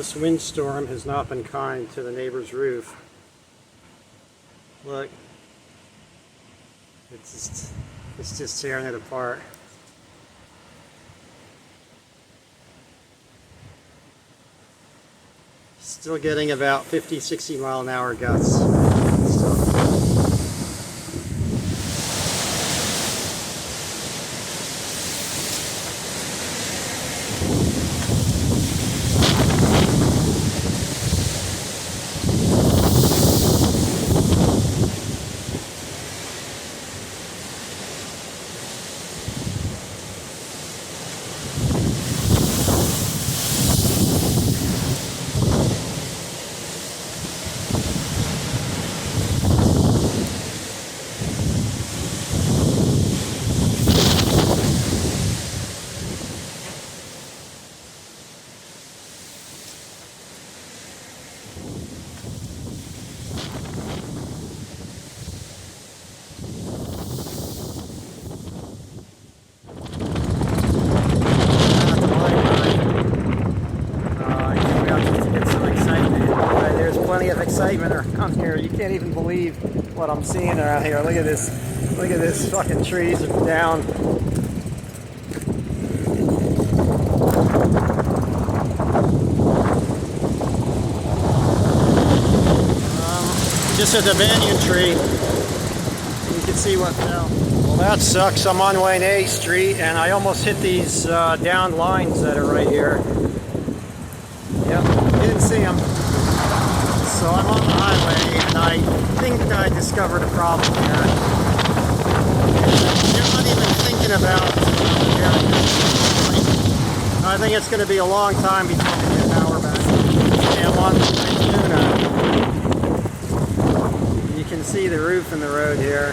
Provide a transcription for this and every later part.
This windstorm has not been kind to the neighbor's roof. Look, it's just tearing it apart. Still getting about 50, 60 mile an hour gusts. Plenty of excitement around here. You can't even believe what I'm seeing around here. Look at this. Look at this. Fucking trees are down. Just at the banyan tree, you can see what fell. Well, that sucks. I'm on Wayne A Street and I almost hit these downed lines that are right here. Yep, didn't see them. So I'm on the highway and I think I discovered a problem here. You're not even thinking about I think it's going to be a long time before we get power back. And I'm on Tuna. You can see the roof in the road here.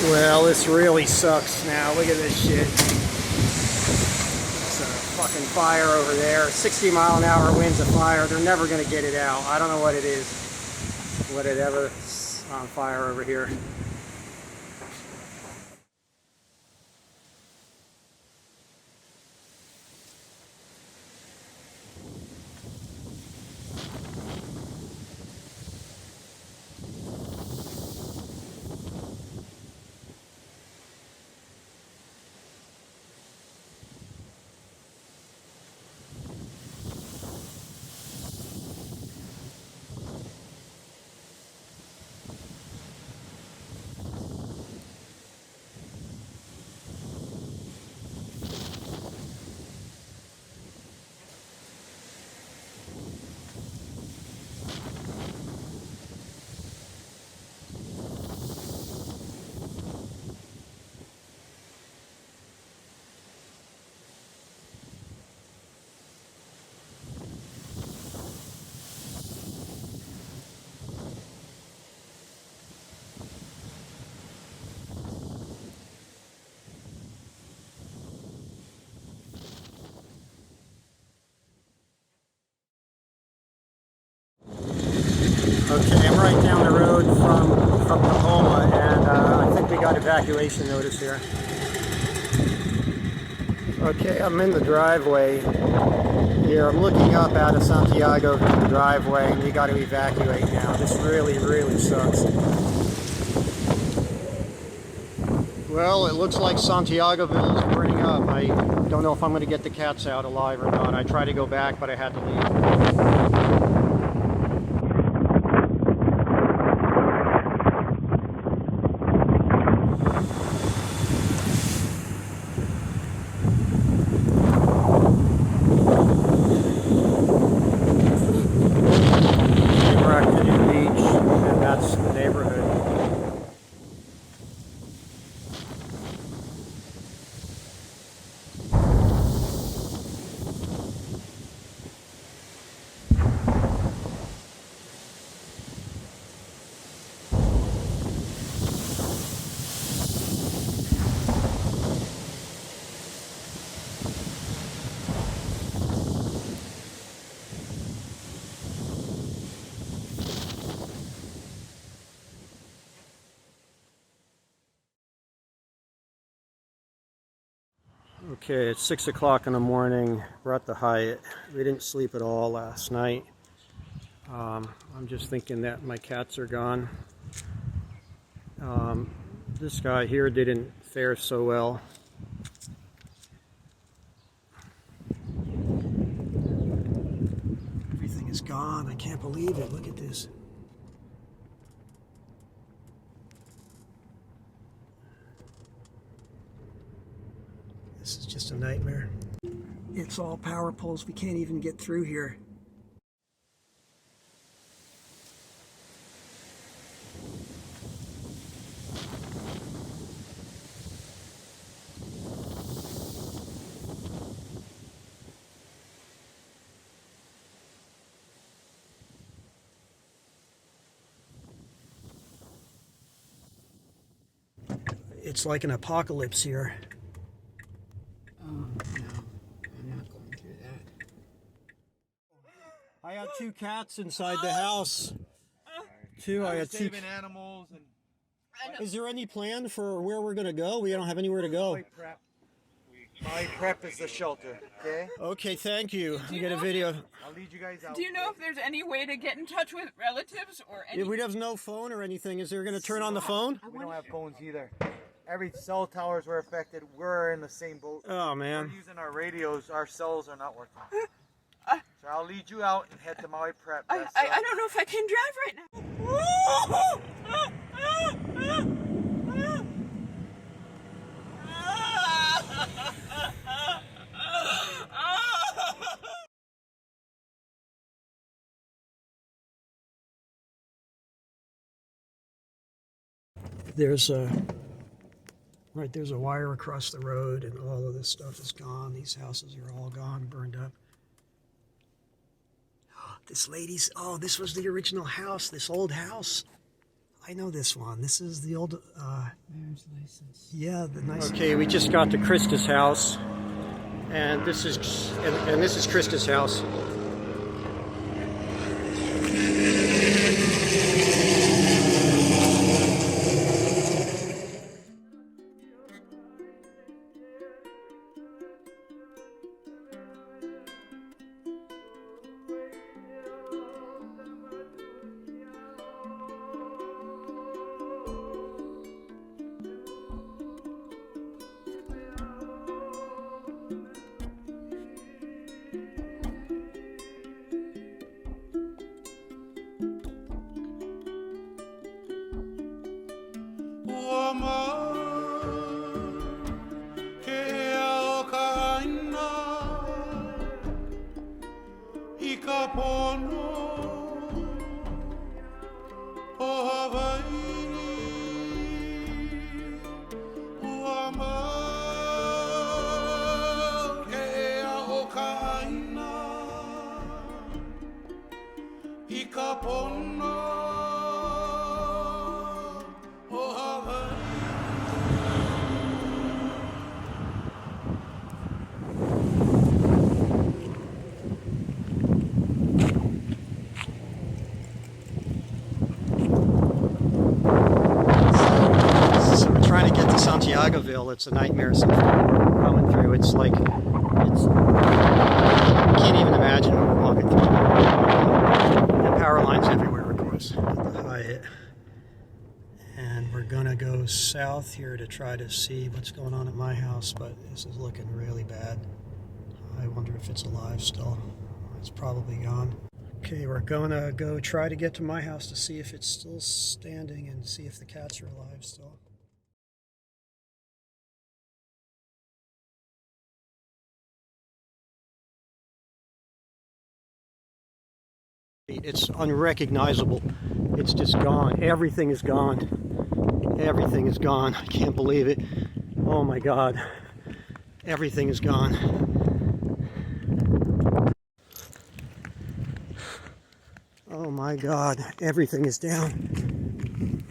Well, this really sucks now. Look at this shit. It's a fucking fire over there. 60 mile an hour winds of fire. They're never going to get it out. I don't know what it is. Whatever's on fire over here. Okay, I'm right down the road from Tacoma, and I think we got evacuation notice here. Okay, I'm in the driveway here. I'm looking up out of Santiago to the driveway, and we got to evacuate now. This really, really sucks. Well, it looks like Santiagoville is burning up. I don't know if I'm going to get the cats out alive or not. I tried to go back, but I had to leave. Beach, and that's the neighborhood. Okay, it's 6 o'clock in the morning. We're at the Hyatt. We didn't sleep at all last night. I'm just thinking that my cats are gone. This guy here didn't fare so well. Everything is gone. I can't believe it. Look at this. This is just a nightmare. It's all power poles. We can't even get through here. It's like an apocalypse here. Oh, no. I'm not going through that. I had 2 cats inside the house. I had 2. Saving animals and Is there any plan for where we're going to go? We don't have anywhere to go. prep. My prep is the shelter, okay? Okay, thank you. You get a video. I'll lead you guys out. Do you know if there's any way to get in touch with relatives or any? If we have no phone or anything, is there going to turn on the phone? We don't have phones either. Every cell towers were affected. We're in the same boat. Oh, man. We're using our radios. Our cells are not working. So I'll lead you out and head to Maui Prep. I don't know if I can drive right now. There's a wire across the road, and all of this stuff is gone. These houses are all gone, burned up. This this was the original house, this old house. I know this one. This is the old, Marriage license. yeah, the nice. Okay, we just got to Krista's house, and this is Krista's house. It's a nightmare coming through. I can't even imagine what we're walking through. And power lines everywhere, of course, at the Hyatt. And we're gonna go south here to try to see what's going on at my house, but this is looking really bad. I wonder if it's alive still. It's probably gone. Okay, we're gonna go try to get to my house to see if it's still standing and see if the cats are alive still. It's unrecognizable. It's just gone. Everything is gone. Everything is gone. I can't believe it. Oh my God. Everything is gone. Oh my God. Everything is down.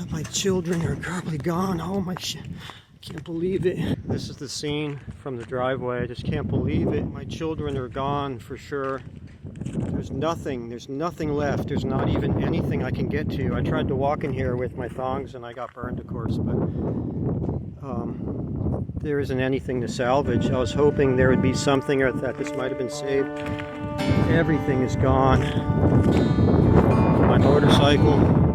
My children are probably gone. Oh my shit. Can't believe it. This is the scene from the driveway. I just can't believe it. My children are gone for sure. There's nothing left. There's not even anything I can get to. I tried to walk in here with my thongs and I got burned, of course, but there isn't anything to salvage. I was hoping there would be something, or that this might have been saved. Everything is gone. My motorcycle.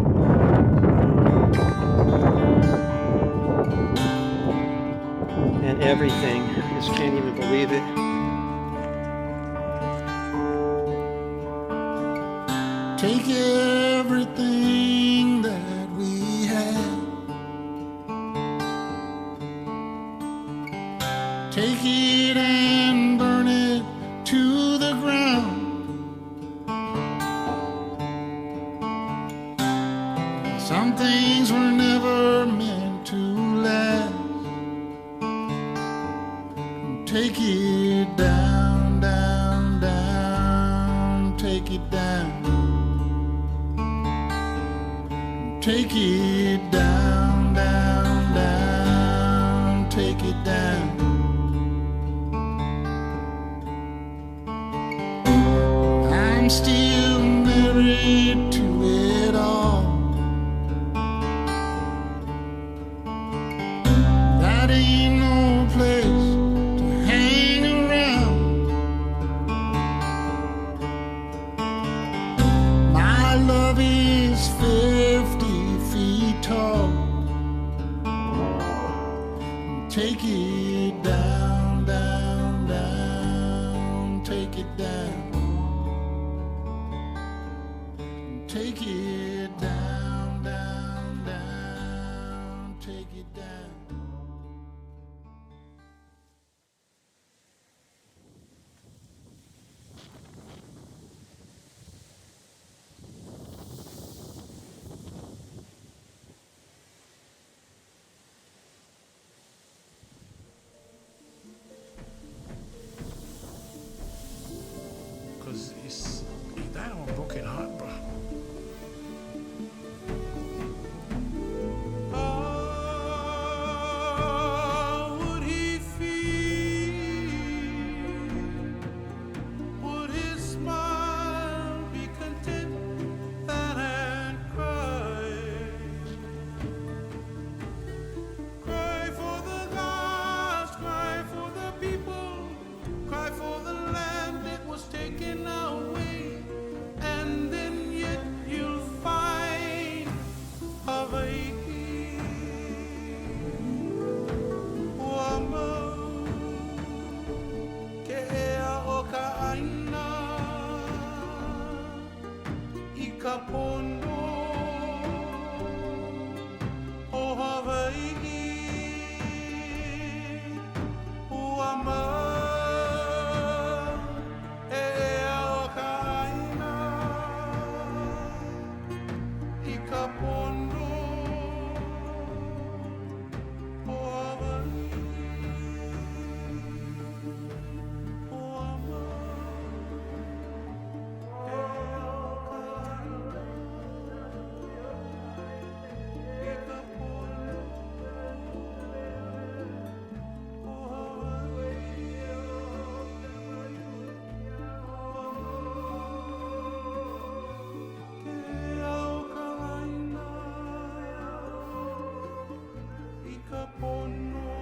And everything. I just can't even believe it. Take everything that we have. Take it and burn it to the ground. Some things were never meant to last. Take it down, down, down. Take it down. Take it down, down, down. Take it down. I'm still married to it all. That ain't no place to hang around. My love is 50 feet tall. Take it down, down, down. Take it down. Take it down, down, down. Take it down. Cause he's died of a broken heart, bro. How would he feel? Would his smile be content and cry? Cry for the lost, cry for the people, cry for the land that was taken away, and then yet you'll find Hawaii. Wama, ke ea o ka aina, I ka pono o Hawaii. Wama, ea o ka aina, I ka pono o Hawaii. Wama, ea o ka aina, I ka pono o Hawaii.